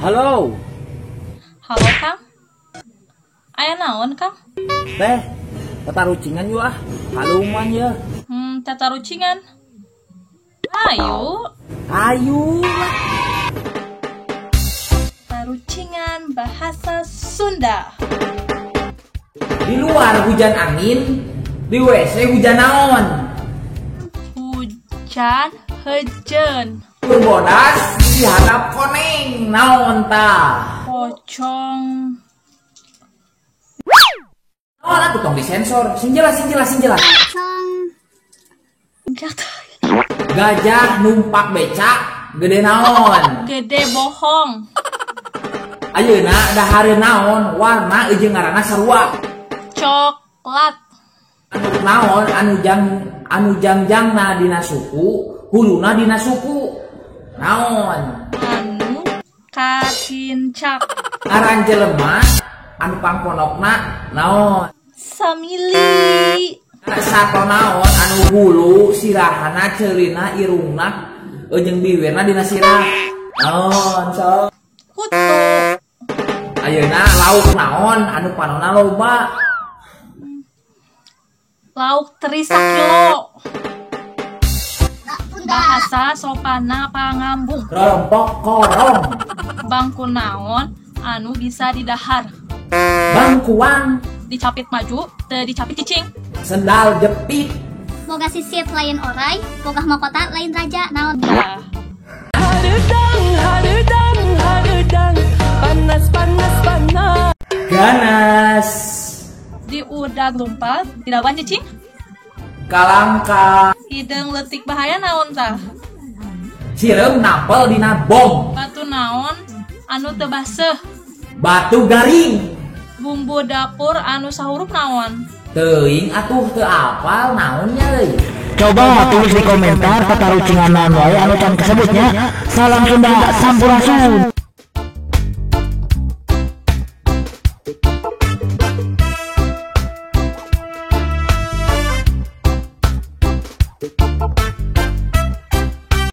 Halo. Halo Kang. Aya naon Kang? Teh, tatarucingan yuk ah. Haluman ya. Tatarucingan. Ayo. Ayu. Tarucingan bahasa Sunda. Di luar hujan angin, di WC hujan naon. Hujan hejen. Bodas dihadap koneng naon tah. Pocong. Oh, aku tong disensor. Sinjelas. Gajah numpak becak gede naon. Gede bohong. Ayeuna dahare naon warna jeung ngaranna sarua. Coklat. Anu naon anu jangjangna dina suku, huluna dina suku. Naon? Anu kacincak. Aran jelema anu pangponokna naon? Samili. Sato naon anu hulu sirahana ceulina irungna jeung biwirna dina sirah. Naon sok? Kutu. Ayeuna lauk naon anu panonna loba? Lauk teri sakilo. Bahasa sopana pangambung. Rompok korong. Bangku naon anu bisa didahar. Bangkuang. Dicapit maju, teu dicapit cicing. Sendal jepit. Boga sisir lain orai, boga mahkota lain raja. Naon? Hadudang, panas. Ganas. Di udag lumpat, dilawan cicing. Kalangka. Hidung leutik bahaya naon tah? Sireum napel dina bom. Batu naon anu teu baseuh. Batu garing. Bumbu dapur anu sahurup naon? Teuing atuh teu apal naonnya euy. Coba tulis di komentar tatarucingan naon wae anu can kesebutnya. Salam Sunda Sampurasun.